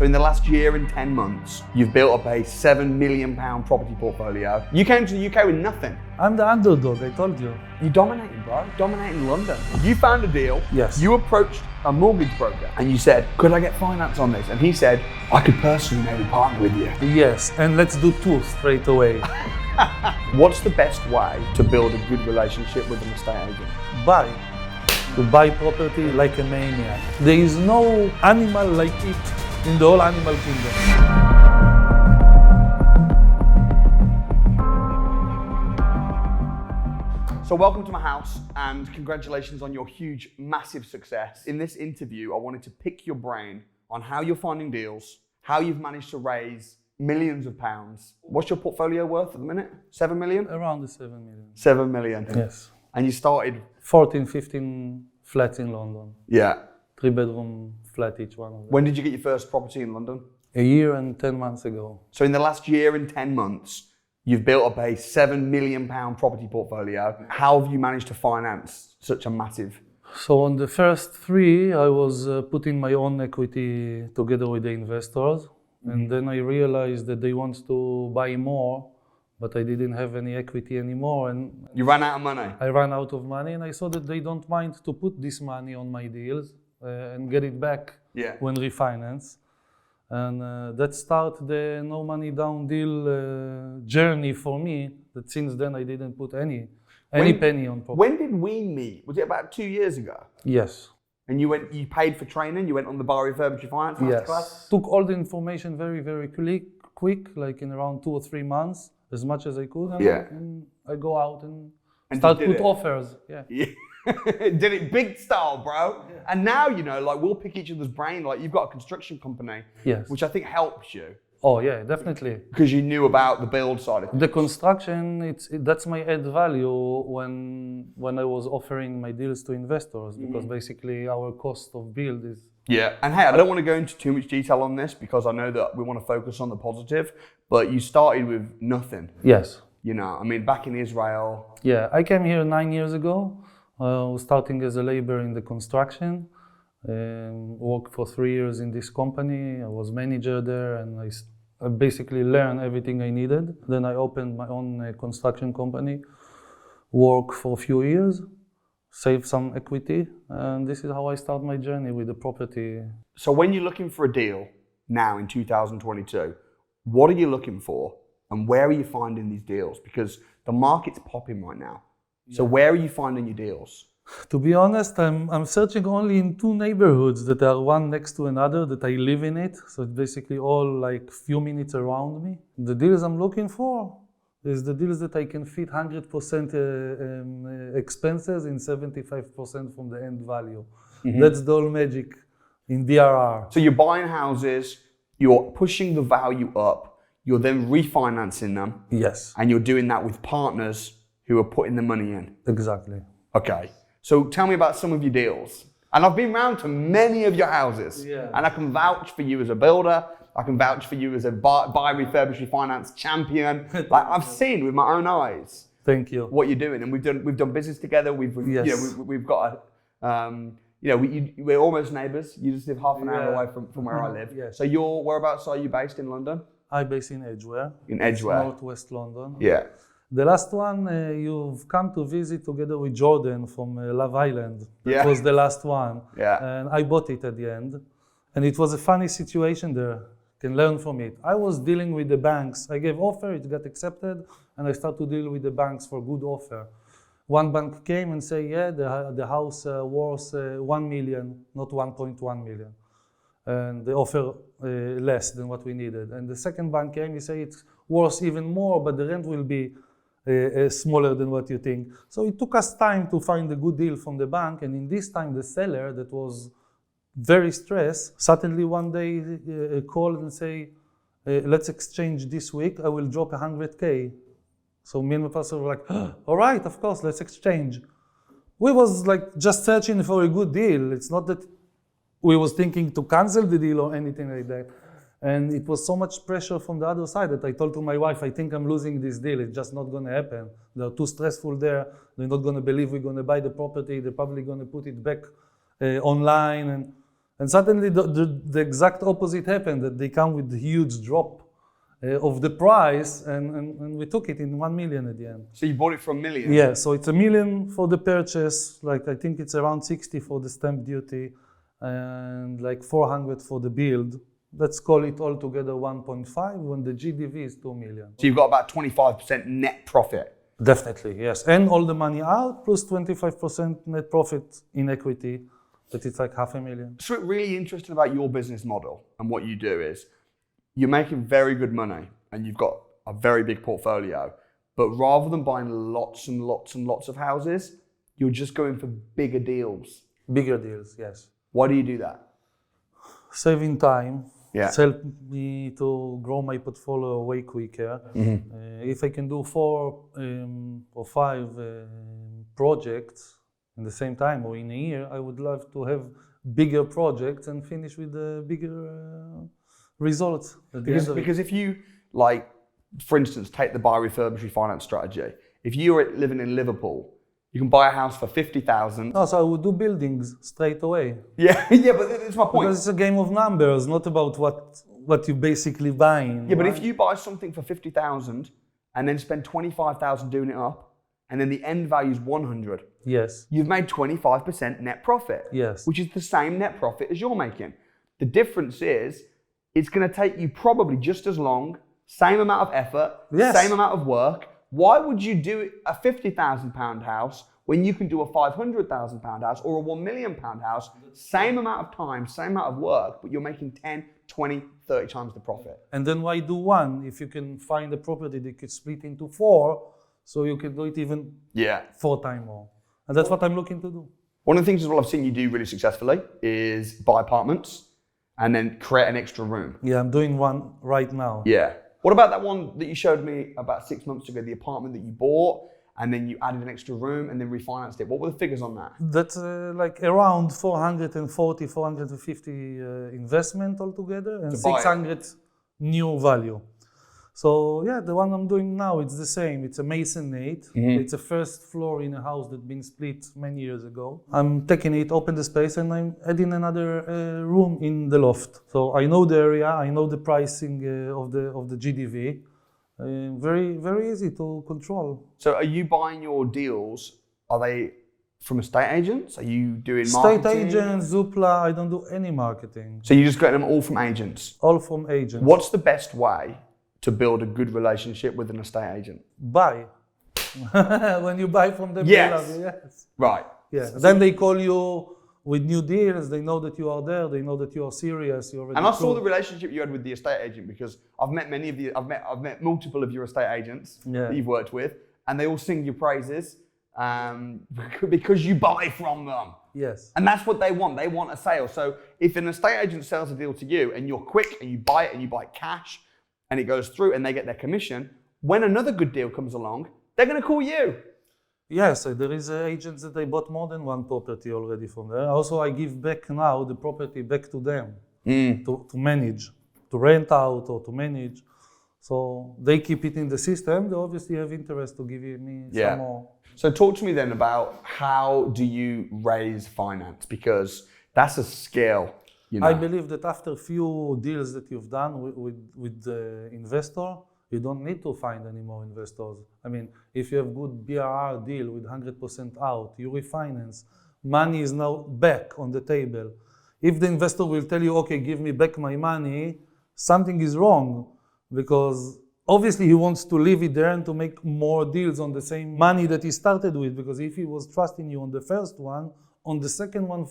So in the last year and 10 months, you've built up a £7 million property portfolio. You came to the UK with nothing. I'm the underdog, I told you. You dominated, bro. Dominating London. You found a deal. Yes. You approached a mortgage broker and you said, could I get finance on this? And he said, I could personally maybe partner with you. Yes, and let's do two straight away. What's the best way to build a good relationship with an estate agent? To buy property like a maniac. There is no animal like it in the whole animal kingdom. So welcome to my house and congratulations on your huge, massive success. In this interview, I wanted to pick your brain on how you're finding deals, how you've managed to raise millions of pounds. What's your portfolio worth at the minute? 7 million? Around the 7 million. 7 million. Yes. And you started? 14, 15 flats in London. Yeah. 3-bedroom flat each one of them. When did you get your first property in London? A year and 10 months ago. So in the last year and 10 months, you've built up a £7 million property portfolio. How have you managed to finance such a massive? So on the first three, I was putting my own equity together with the investors. And then I realized that they want to buy more, but I didn't have any equity anymore. And you ran out of money? I ran out of money, and I saw that they don't mind to put this money on my deals and get it back when refinance. And that started the no money down deal journey for me. That since then I didn't put any penny on property. When did we meet? Was it about 2 years ago? Yes. And you paid for training? You went on the Bar Refurbished Finance Masterclass? Took all the information very, very quick, like in around 2 or 3 months, as much as I could. And I go out and start put offers. Yeah. Did it big style, bro. Yeah. And now, like we'll pick each other's brain. Like you've got a construction company, which I think helps you. Oh yeah, definitely. Because you knew about the build side of things. The construction, that's my add value when I was offering my deals to investors, because basically our cost of build is... Yeah, and hey, I don't want to go into too much detail on this because I know that we want to focus on the positive, but you started with nothing. Yes. Back in Israel. Yeah, I came here 9 years ago. I was starting as a laborer in the construction. Worked for 3 years in this company. I was manager there, and I basically learned everything I needed. Then I opened my own construction company, worked for a few years, saved some equity, and this is how I start my journey with the property. So when you're looking for a deal now in 2022, what are you looking for and where are you finding these deals? Because the market's popping right now. So where are you finding your deals? To be honest, I'm searching only in 2 neighborhoods that are one next to another, that I live in it. So it's basically all like few minutes around me. The deals I'm looking for is the deals that I can fit 100% expenses in 75% from the end value. That's the whole magic in DRR. So you're buying houses, you're pushing the value up, you're then refinancing them. Yes. And you're doing that with partners who are putting the money in. Exactly. Okay. So tell me about some of your deals. And I've been round to many of your houses. Yeah. And I can vouch for you as a builder. I can vouch for you as a buy, refurbish, refinance champion. Like I've seen with my own eyes. Thank you. What you're doing, and we've done business together. We've got we're almost neighbours. You just live half an hour away from where I live. Yes. So whereabouts are you based in London? I'm based in Edgware. In Edgware. Northwest London. Yeah. The last one you've come to visit together with Jordan from Love Island. It was the last one. Yeah. And I bought it at the end. And it was a funny situation there. You can learn from it. I was dealing with the banks. I gave offer, it got accepted, and I started to deal with the banks for good offer. One bank came and said, the house worth 1 million, not 1.1 million. And they offer less than what we needed. And the second bank came, he said it's worth even more, but the rent will be smaller than what you think. So it took us time to find a good deal from the bank, and in this time the seller that was very stressed suddenly one day called and say, let's exchange this week, I will drop 100K. So me and my pastor were like, all right, of course, let's exchange. We was like just searching for a good deal. It's not that we was thinking to cancel the deal or anything like that. And it was so much pressure from the other side that I told to my wife, I think I'm losing this deal. It's just not going to happen. They're too stressful there. They're not going to believe we're going to buy the property. They're probably going to put it back online. And suddenly the exact opposite happened, that they come with a huge drop of the price, and we took it in 1 million at the end. So you bought it for $1 million? Yeah, so it's $1 million for the purchase, like I think it's around 60 for the stamp duty, and like 400 for the build. Let's call it all together 1.5 when the GDV is 2 million. So you've got about 25% net profit. Definitely, yes. And all the money out plus 25% net profit in equity, that it's like $500,000. So what's really interesting about your business model and what you do is you're making very good money and you've got a very big portfolio, but rather than buying lots and lots and lots of houses, you're just going for bigger deals. Bigger deals, yes. Why do you do that? Saving time. Yeah. It's helped me to grow my portfolio way quicker. If I can do 4 or 5 projects in the same time or in a year, I would love to have bigger projects and finish with the bigger results at the end of it. Because if you, like, for instance, take the buy, refurbish, refinance strategy. If you're living in Liverpool, you can buy a house for 50,000. No, so I would do buildings straight away. Yeah, yeah, but that's my point. Because it's a game of numbers, not about what you're basically buying. Yeah, but right? if you buy something for 50,000 and then spend 25,000 doing it up, and then the end value is 100, Yes, you've made 25% net profit. yes, Which is the same net profit as you're making. The difference is it's going to take you probably just as long, same amount of effort, Yes. same amount of work. Why would you do a £50,000 house when you can do a £500,000 house or a £1 million house? Same amount of time, same amount of work, but you're making 10, 20, 30 times the profit. And then why do one if you can find a property that could split into 4, so you can do it even Yeah. 4 times more. And that's what I'm looking to do. One of the things as well I've seen you do really successfully is buy apartments and then create an extra room. Yeah, I'm doing one right now. Yeah. What about that one that you showed me about 6 months ago, the apartment that you bought and then you added an extra room and then refinanced it? What were the figures on that? That's like around 440, 450 investment altogether and To buy it. 600 new value. So yeah, the one I'm doing now, it's the same. It's a masonite. It's a first floor in a house that's been split many years ago. I'm taking it, open the space, and I'm adding another room in the loft. So I know the area, I know the pricing of the GDV. Very, very easy to control. So are you buying your deals, are they from estate agents? Are you doing State marketing? agents, Zoopla, I don't do any marketing. So you just get them all from agents? All from agents. What's the best way to build a good relationship with an estate agent? Buy. When you buy from them, Yes. they love you. Yes. Right. Yeah. Then they call you with new deals. They know that you are there. They know that you are serious. You already. And I saw the relationship you had with the estate agent because I've met I've met multiple of your estate agents Yeah. that you've worked with, and they all sing your praises because you buy from them. Yes. And that's what they want. They want a sale. So if an estate agent sells a deal to you and you're quick and you buy it and you buy it cash and it goes through and they get their commission, when another good deal comes along, they're going to call you. Yes, there is agents that I bought more than one property already from there. Also, I give back now the property back to them to manage, to rent out or to manage. So they keep it in the system. They obviously have interest to give me some more. So talk to me then about how do you raise finance? Because that's a skill. You know? I believe that after few deals that you've done with the investor, you don't need to find any more investors. I mean, if you have good BRR deal with 100% out, you refinance, money is now back on the table. If the investor will tell you, okay, give me back my money, something is wrong, because obviously he wants to leave it there and to make more deals on the same money that he started with, because if he was trusting you on the first one, on the second one,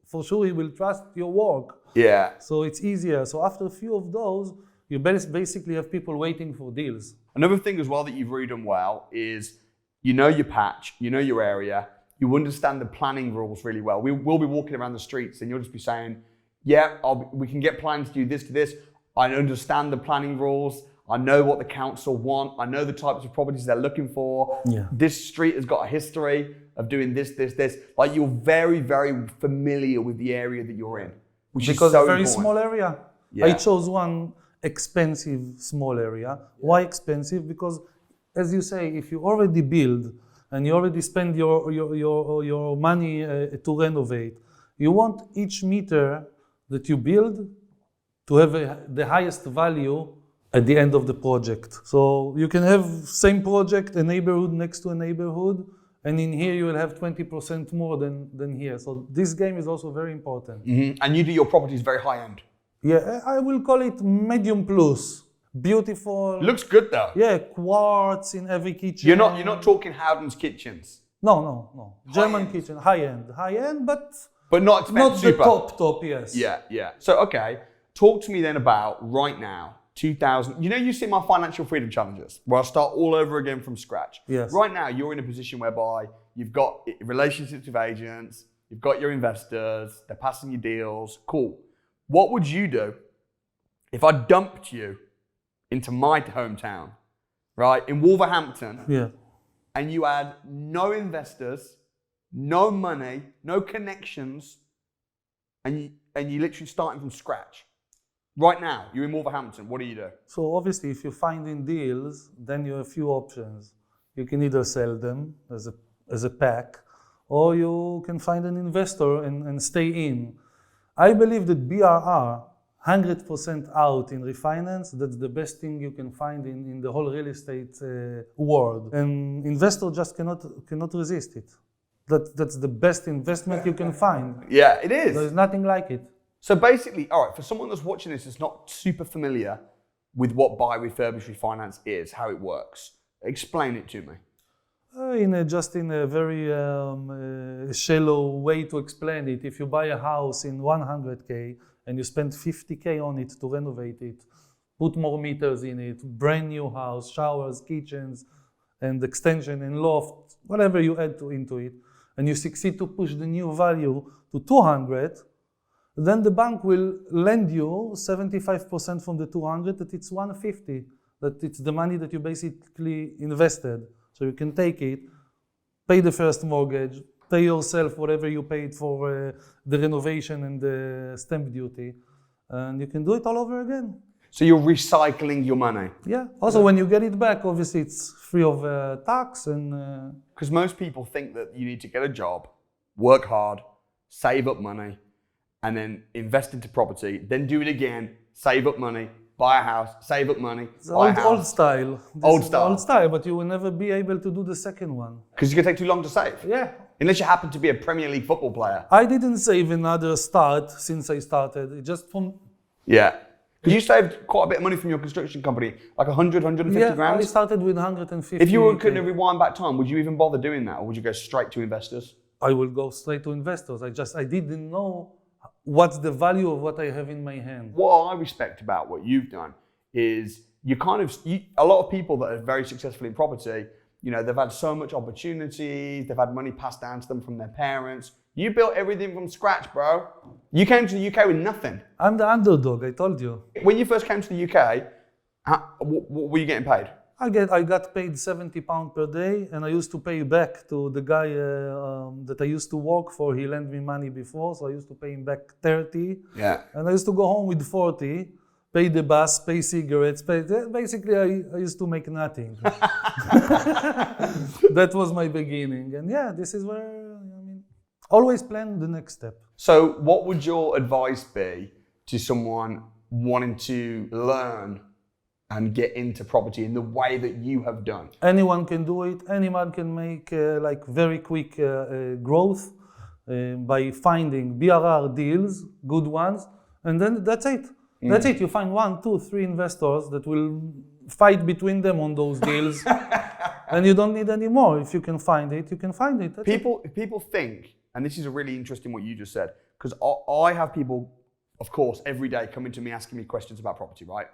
for sure he will trust your work. Yeah. So it's easier. So after a few of those, you basically have people waiting for deals. Another thing as well that you've really done well is you know your patch, you know your area, you understand the planning rules really well. We will be walking around the streets and you'll just be saying, yeah, we can get plans to do this to this. I understand the planning rules. I know what the council want. I know the types of properties they're looking for. Yeah. This street has got a history of doing this. Like you're very, very familiar with the area that you're in, which Because is so it's a very important. small area. Yeah. I chose one expensive small area. Why expensive? Because as you say, if you already build and you already spend your money to renovate, you want each meter that you build to have the highest value at the end of the project. So you can have same project, a neighborhood next to a neighborhood, and in here you will have 20% more than here. So this game is also very important. And you do your properties very high end. Yeah, I will call it medium plus. Beautiful. Looks good though. Yeah, quartz in every kitchen. You're not talking Howden's kitchens, No. German end. kitchen, high end, but but not expensive. not the super. top, yes. Yeah. So okay, talk to me then about right now, 2000. You see my financial freedom challenges where I start all over again from scratch. Yes. Right now, you're in a position whereby you've got relationships with agents, you've got your investors, they're passing you deals. Cool. What would you do if I dumped you into my hometown, right, in Wolverhampton, Yeah. and you had no investors, no money, no connections, and you literally starting from scratch? Right now, you're in Wolverhampton. What do you do? So obviously, if you're finding deals, then you have few options. You can either sell them as a pack, or you can find an investor and stay in. I believe that BRR, 100% out in refinance, that's the best thing you can find in the whole real estate world. And investor just cannot resist it. That's the best investment you can find. Yeah, it is. There's nothing like it. So basically, all right, for someone that's watching this that's not super familiar with what buy, refurbish, refinance is, how it works, explain it to me. Just in a very shallow way to explain it, if you buy a house in 100K and you spend 50K on it to renovate it, put more meters in it, brand new house, showers, kitchens, and extension and loft, whatever you add into it, and you succeed to push the new value to 200, then the bank will lend you 75% from the 200, that it's 150, that it's the money that you basically invested. So you can take it, pay the first mortgage, pay yourself whatever you paid for the renovation and the stamp duty, and you can do it all over again. So you're recycling your money. Yeah. Also, when you get it back, obviously it's free of tax and. Because most people think that you need to get a job, work hard, save up money, and then invest into property, then do it again, save up money, buy a house, save up money, buy a house. Old style. Old style. Old style, but you will never be able to do the second one. Because it's going to take too long to save. Yeah. Unless you happen to be a Premier League football player. I didn't save another start since I started. It just from. Yeah. Because you saved quite a bit of money from your construction company, like 100, 150 grand. I started with 150. If you were going to rewind back time, would you even bother doing that? Or would you go straight to investors? I will go straight to investors. I didn't know what's the value of what I have in my hand. What I respect about what you've done is a lot of people that are very successful in property, they've had so much opportunities, they've had money passed down to them from their parents. You built everything from scratch, bro. You came to the UK with nothing. I'm the underdog, I told you. When you first came to the UK, what were you getting paid? I got paid £70 per day, and I used to pay back to the guy that I used to work for. He lent me money before, so I used to pay him back 30. Yeah. And I used to go home with 40, pay the bus, pay cigarettes, basically I used to make nothing. That was my beginning. And yeah, this is where, always plan the next step. So what would your advice be to someone wanting to learn and get into property in the way that you have done? Anyone can do it. Anyone can make very quick growth by finding BRR deals, good ones, and then that's it. That's it. You find 1, 2, 3 investors that will fight between them on those deals, and you don't need any more. If you can find it, you can find it. People think, and this is a really interesting what you just said, because I have people, of course, every day coming to me asking me questions about property, right?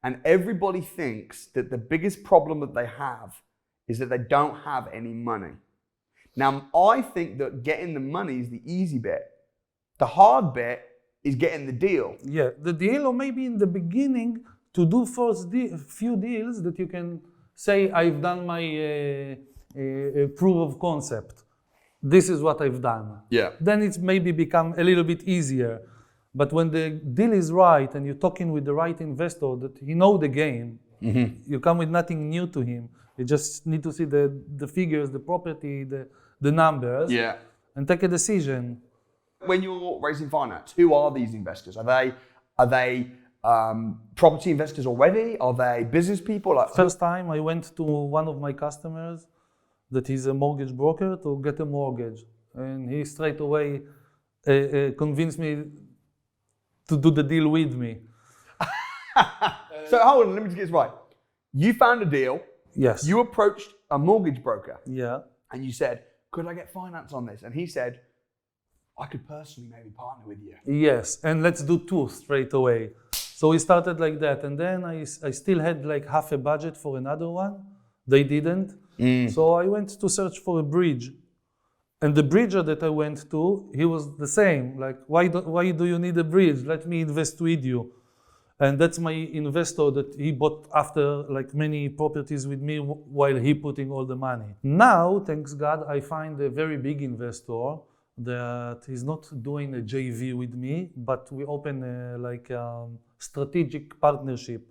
And everybody thinks that the biggest problem that they have is that they don't have any money. Now, I think that getting the money is the easy bit. The hard bit is getting the deal. Yeah, the deal, or maybe in the beginning to do first few deals that you can say, I've done my proof of concept. This is what I've done. Yeah. Then it's maybe become a little bit easier. But when the deal is right and you're talking with the right investor that he knows the game, you come with nothing new to him. You just need to see the figures, the property, the numbers, Yeah. and take a decision. When you're raising finance, who are these investors? Are they property investors already? Are they business people? First time I went to one of my customers that is a mortgage broker to get a mortgage, and he straight away convinced me to do the deal with me. So hold on, let me just get this right. You found a deal. Yes. You approached a mortgage broker. Yeah. And you said, could I get finance on this? And he said, I could personally maybe partner with you. Yes, and let's do two straight away. So we started like that, and then I still had like half a budget for another one. They didn't. So I went to search for a bridge. And the bridger that I went to, he was the same. Like, why do you need a bridge? Let me invest with you. And that's my investor that he bought after like many properties with me while he putting all the money. Now, thanks God, I find a very big investor that is not doing a JV with me, but we open a strategic partnership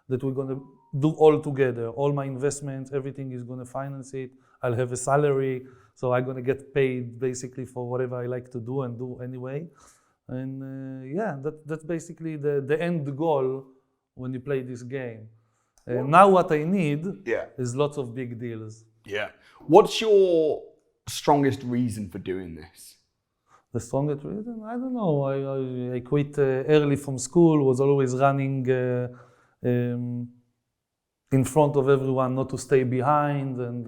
that we're gonna do all together. All my investments, everything is gonna finance it. I'll have a salary, so I'm gonna get paid basically for whatever I like to do and do anyway. And that's basically the end goal when you play this game. Now what I need is lots of big deals. Yeah. What's your strongest reason for doing this? The strongest reason? I don't know. I quit early from school, was always running in front of everyone, not to stay behind, and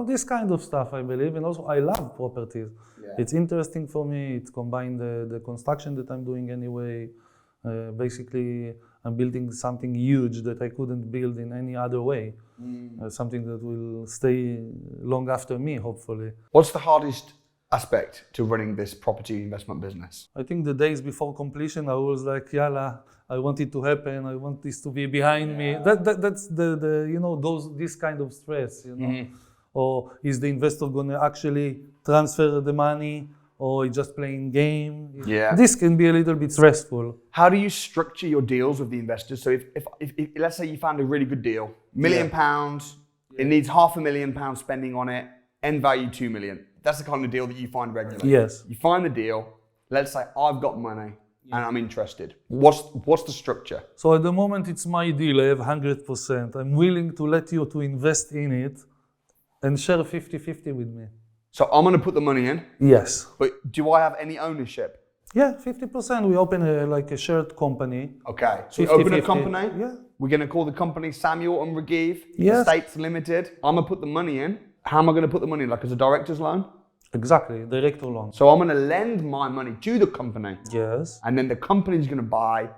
this kind of stuff, I believe. And also, I love properties. Yeah. It's interesting for me. It's combined the construction that I'm doing anyway. Basically, I'm building something huge that I couldn't build in any other way. Something that will stay long after me, hopefully. What's the hardest aspect to running this property investment business? I think the days before completion, I was like, yalla, I want it to happen. I want this to be behind me. That's this kind of stress, Or is the investor gonna actually transfer the money, or just playing game? Yeah. This can be a little bit stressful. How do you structure your deals with the investors? So if let's say you found a really good deal, £1 million, it needs £500,000 spending on it, end value 2 million. That's the kind of deal that you find regularly. Yes. You find the deal, let's say I've got money and I'm interested. What's the structure? So at the moment it's my deal, I have 100%. I'm willing to let you to invest in it and share 50-50 with me. So I'm going to put the money in? Yes. But do I have any ownership? Yeah, 50%. We open a shared company. Okay. So we open a company? Yeah. We're going to call the company Samuel and Ragiv Yes. Estates Limited. I'm going to put the money in. How am I going to put the money in? Like as a director's loan? Exactly, director loan. So I'm going to lend my money to the company. Yes. And then the company's going to buy.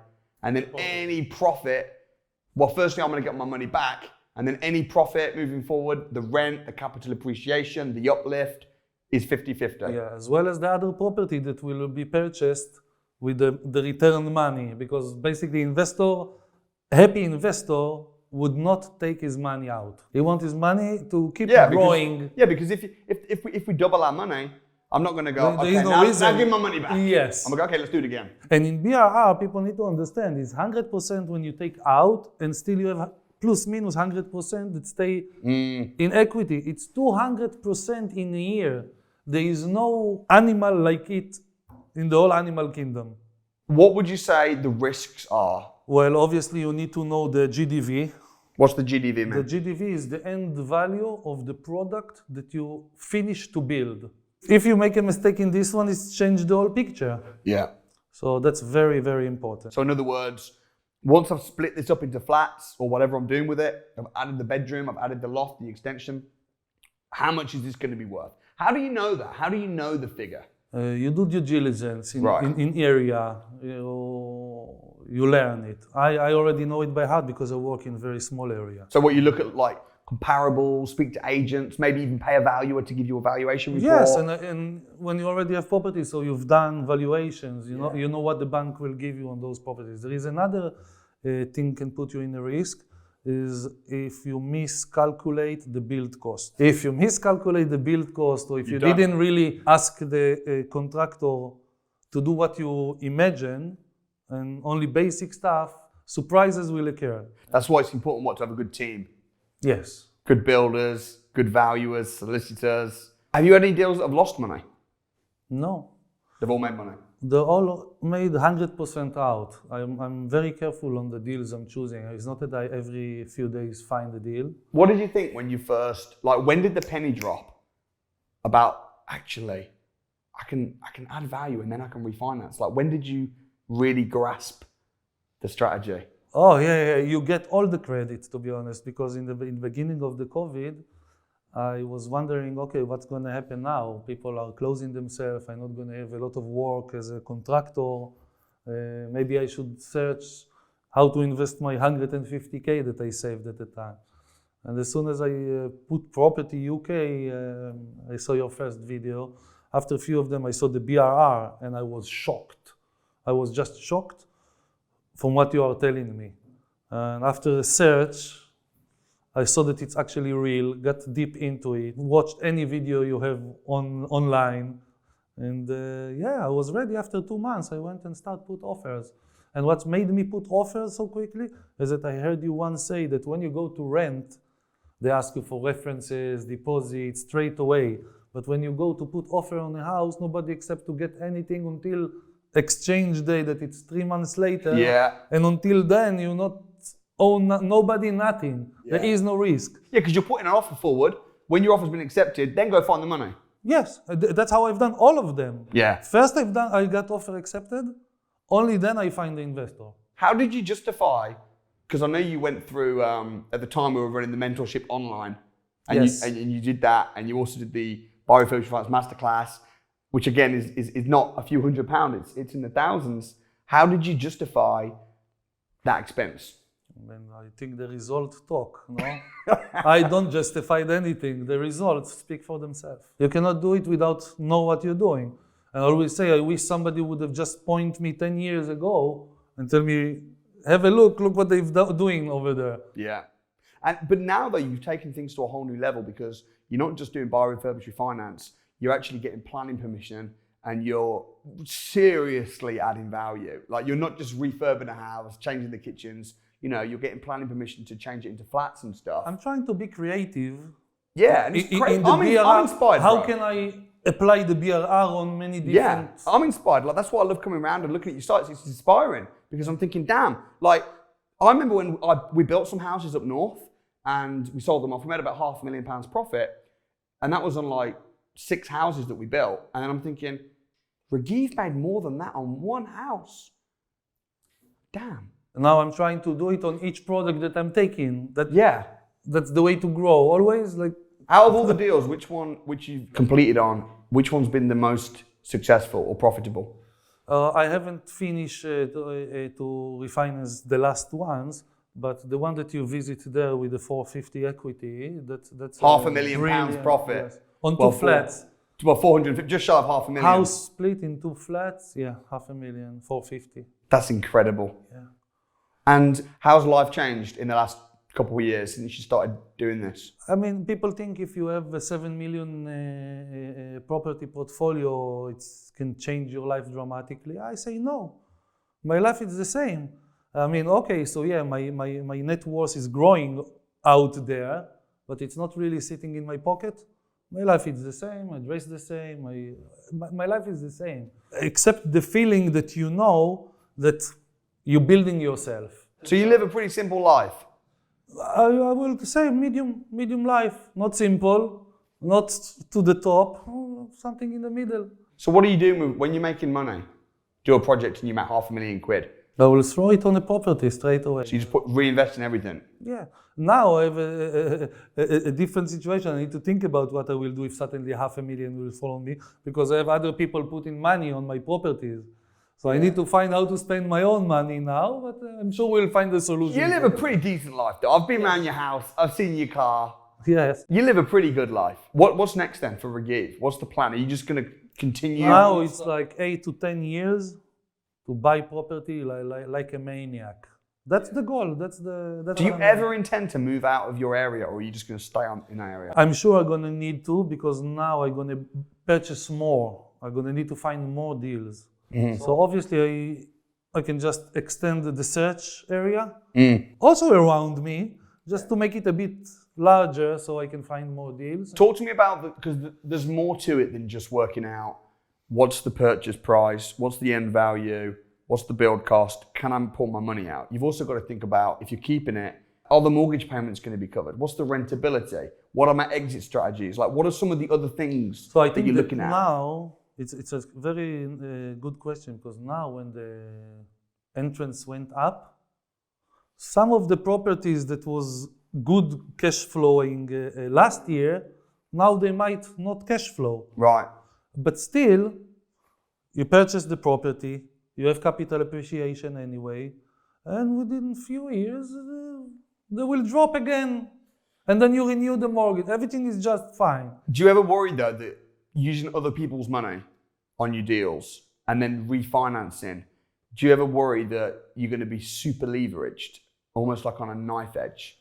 And then any profit, well, firstly, I'm going to get my money back. And then any profit moving forward, the rent, the capital appreciation, the uplift is 50-50. Yeah, as well as the other property that will be purchased with the return money. Because basically happy investor would not take his money out. He wants his money to keep growing. Because if we double our money, I'm not going to go, now give my money back. Yes. I'm going to go, okay, let's do it again. And in BRR, people need to understand, it's 100% when you take out and still you have plus minus 100% that stay in equity. It's 200% in a year. There is no animal like it in the whole animal kingdom. What would you say the risks are? Well, obviously you need to know the GDV. What's the GDV mean? The GDV is the end value of the product that you finish to build. If you make a mistake in this one, it's changed the whole picture. Yeah. So that's very, very important. So in other words, once I've split this up into flats or whatever I'm doing with it, I've added the bedroom, I've added the loft, the extension, how much is this going to be worth? How do you know that? How do you know the figure? You do due diligence in area, you learn it. I already know it by heart because I work in a very small area. So what you look at like comparables, speak to agents, maybe even pay a valuer to give you a valuation report? Yes, and when you already have properties, so you've done valuations, you know what the bank will give you on those properties. There is another thing can put you in a risk, is if you miscalculate the build cost. If you miscalculate the build cost, or if you didn't really ask the contractor to do what you imagine, and only basic stuff, surprises will occur. That's why it's important to have a good team. Yes. Good builders, good valuers, solicitors. Have you had any deals that have lost money? No. They've all made money. They all made 100% out. I'm very careful on the deals I'm choosing. It's not that I every few days find a deal. What did you think when you first, like, when did the penny drop about actually, I can add value and then I can refinance? Like, when did you really grasp the strategy? Oh yeah, you get all the credit, to be honest, because in the beginning of the COVID, I was wondering, okay, what's going to happen now? People are closing themselves. I'm not going to have a lot of work as a contractor. Maybe I should search how to invest my 150K that I saved at the time. And as soon as I put property UK, I saw your first video. After a few of them, I saw the BRR and I was shocked. I was just shocked from what you are telling me. And after a search, I saw that it's actually real, got deep into it, watched any video you have online. And yeah, I was ready. After 2 months, I went and started put offers. And what made me put offers so quickly is that I heard you once say that when you go to rent, they ask you for references, deposits, straight away. But when you go to put offer on a house, nobody accepts to get anything until exchange day, that it's 3 months later. Yeah. And until then, you not own nobody, nothing. Yeah. There is no risk. Yeah, because you're putting an offer forward. When your offer's been accepted, then go find the money. Yes, that's how I've done all of them. Yeah. First I got offer accepted. Only then I find the investor. How did you justify, because I know you went through, at the time we were running the mentorship online, and, Yes. you did that, and you also did the Biorefurbished Finance Masterclass, which again is not a few £100, it's in the thousands. How did you justify that expense? I think the results talk, no? I don't justify anything. The results speak for themselves. You cannot do it without know what you're doing. And I always say, I wish somebody would have just pointed me 10 years ago and tell me, have a look what they've doing over there. Yeah. But now though, you've taken things to a whole new level, because you're not just doing Biorefurbished Refinance, you're actually getting planning permission and you're seriously adding value. Like, you're not just refurbing a house, changing the kitchens, you know, you're getting planning permission to change it into flats and stuff. I'm trying to be creative. Yeah, and it's great. In the I'm BRR, inspired. how bro. can I apply the BRR on many different... Yeah, I'm inspired. Like, that's why I love coming around and looking at your sites. It's inspiring, because I'm thinking, damn, like, I remember when we built some houses up north and we sold them off. We made about £500,000 profit. And that was on like 6 houses that we built. And then I'm thinking, Raghib made more than that on one house. Damn. Now I'm trying to do it on each product that I'm taking. Yeah. That's the way to grow. Always like... Out of all the deals, which you've completed on, which one's been the most successful or profitable? I haven't finished to refinance the last ones, but the one that you visit there with the 450 equity, that's £500,000 profit. Yes. On 2 flats. Well, 450, just shy of £500,000. House split in 2 flats, yeah, 500,000, 450. That's incredible. Yeah. And how's life changed in the last couple of years since you started doing this? I mean, people think if you have a 7 million property portfolio, it can change your life dramatically. I say no. My life is the same. I mean, okay, so yeah, my net worth is growing out there, but it's not really sitting in my pocket. My life is the same, I dress the same, my life is the same. Except the feeling that you know that you're building yourself. So you live a pretty simple life? I will say medium life, not simple, not to the top, something in the middle. So what are you doing when you're making money? Do a project and you make £500,000. I will throw it on a property straight away. So you just reinvest in everything? Yeah. Now I have a different situation. I need to think about what I will do if suddenly $500,000 will follow me, because I have other people putting money on my properties. So I need to find how to spend my own money now, but I'm sure we'll find a solution. You live a pretty decent life though. I've been around your house, I've seen your car. Yes. You live a pretty good life. What's next then for Raghib? What's the plan? Are you just going to continue? Now it's like 8 to 10 years to buy property like a maniac. That's the goal. Do you ever intend to move out of your area, or are you just going to stay in that area? I'm sure I'm going to need to, because now I'm going to purchase more. I'm going to need to find more deals. Mm-hmm. So obviously I can just extend the search area also around me, just to make it a bit larger so I can find more deals. Talk to me about because there's more to it than just working out what's the purchase price, what's the end value, what's the build cost, can I pull my money out? You've also got to think about, if you're keeping it, are the mortgage payments going to be covered? What's the rentability? What are my exit strategies? Like, what are some of the other things So I that think you're that looking at? now it's a very good question, because now when the entrance went up, some of the properties that was good cash flowing last year, now they might not cash flow. Right. But still, you purchase the property, you have capital appreciation anyway, and within few years, they will drop again. And then you renew the mortgage. Everything is just fine. Do you ever worry though that using other people's money on your deals and then refinancing, do you ever worry that you're going to be super leveraged, almost like on a knife edge?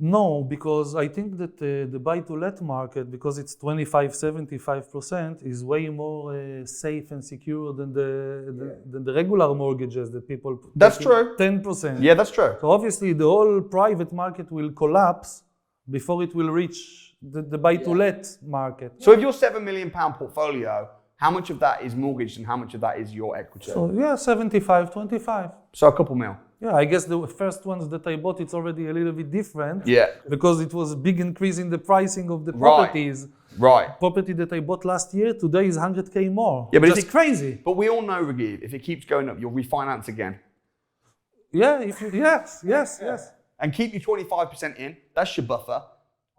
No, because I think that the buy-to-let market, because it's 25-75%, is way more safe and secure than the regular mortgages that people put. That's true. 10%. Yeah, that's true. So obviously the whole private market will collapse before it will reach the buy-to-let market. So if your £7 million portfolio, how much of that is mortgaged and how much of that is your equity? So yeah, 75-25. So a couple mil. Yeah, I guess the first ones that I bought, it's already a little bit different. Yeah. Because it was a big increase in the pricing of the Right. properties. Right. Property that I bought last year, today is 100K more. Yeah, but Just crazy. But we all know, Raghib, if it keeps going up, you'll refinance again. Yeah, yes. And keep your 25% in. That's your buffer.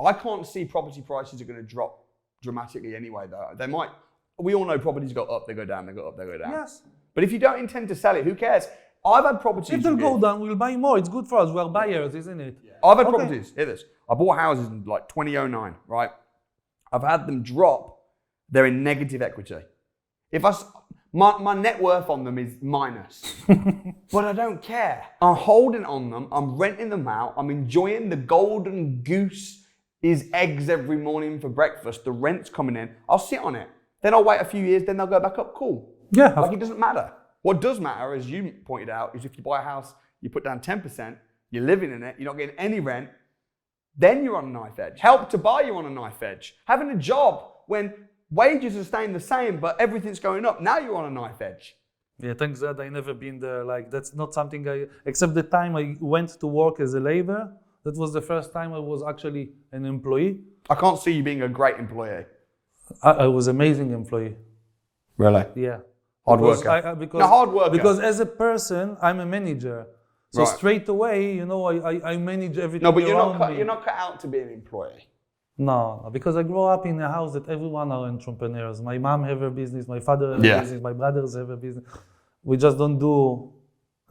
I can't see property prices are going to drop dramatically anyway, though. They might. We all know properties go up, they go down, they go up, they go down. Yes. But if you don't intend to sell it, who cares? I've had properties. If they'll go down, we'll buy more. It's good for us. We're buyers, isn't it? Yeah. I've had properties. Hear this. I bought houses in like 2009, right? I've had them drop. They're in negative equity. My net worth on them is minus, but I don't care. I'm holding on them. I'm renting them out. I'm enjoying the golden goose is eggs every morning for breakfast. The rent's coming in. I'll sit on it. Then I'll wait a few years. Then they'll go back up. Cool. Yeah. Like it doesn't matter. What does matter, as you pointed out, is if you buy a house, you put down 10%, you're living in it, you're not getting any rent, then you're on a knife edge. Help to Buy, you're on a knife edge. Having a job when wages are staying the same, but everything's going up, now you're on a knife edge. Yeah, thanks God I never been there. Like that's not something except the time I went to work as a laborer. That was the first time I was actually an employee. I can't see you being a great employee. I was an amazing employee. Really? Yeah. Hard Because worker. Hard worker. Because as a person, I'm a manager. So Right. straight away, you know, I manage everything No, but you're around not, me. you're not cut out to be an employee. No, because I grew up in a house that everyone are entrepreneurs. My mom have a business, my father have Yeah. a business, my brothers have a business. We just don't do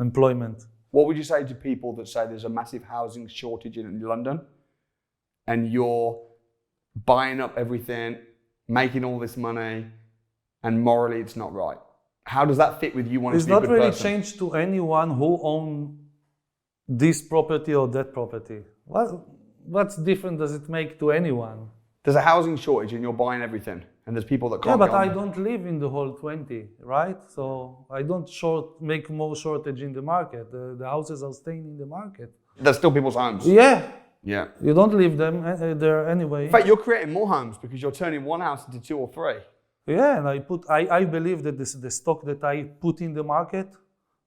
employment. What would you say to people that say there's a massive housing shortage in London and you're buying up everything, making all this money, and morally it's not right? How does that fit with you wanting It's to be a not good really person? changed to anyone who own this property or that property. What's different does it make to anyone? There's a housing shortage and you're buying everything, and there's people that Yeah, can't. but get on I there. don't live in the whole 20, right? So I don't make more shortage in the market. The houses are staying in the market. There's still people's homes. Yeah, Yeah. you don't leave them there anyway. In fact, you're creating more homes because you're turning one house into two or three. Yeah, and I believe that the stock that I put in the market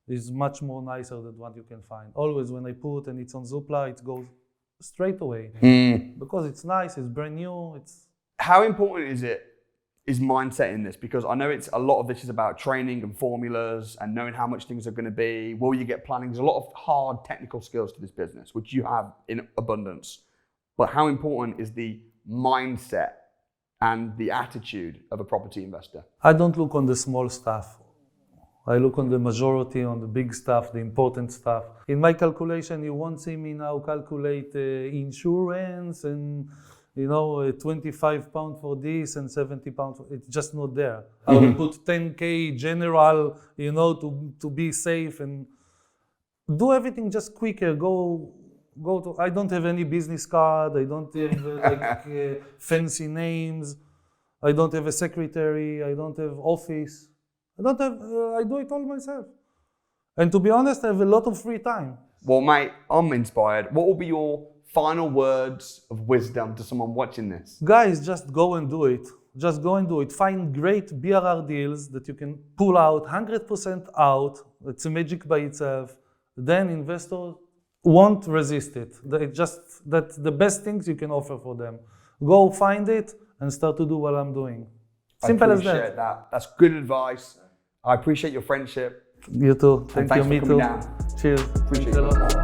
is much more nicer than what you can find. Always when I put and it's on Zoopla, it goes straight away. Because it's nice, it's brand new, How important is mindset in this? Because I know a lot of this is about training and formulas and knowing how much things are going to be. Will you get planning? There's a lot of hard technical skills to this business, which you have in abundance. But how important is the mindset and the attitude of a property investor? I don't look on the small stuff. I look on the majority, on the big stuff, the important stuff. In my calculation, you won't see me now calculate insurance and 25 pounds for this and 70 pounds. It's just not there. I will put 10K general, to be safe and do everything just quicker. Go to. I don't have any business card. I don't have fancy names. I don't have a secretary. I don't have office. I do it all myself. And to be honest, I have a lot of free time. Well, mate, I'm inspired. What will be your final words of wisdom to someone watching this? Guys, just go and do it. Just go and do it. Find great BRR deals that you can pull out 100% out. It's a magic by itself. Then investors won't resist it. That's the best things you can offer for them. Go find it and start to do what I'm doing. Simple as that. I appreciate that. That's good advice. I appreciate your friendship. You too. And Thank you. thanks Me for coming too. down. Cheers. Appreciate Thanks a it. lot.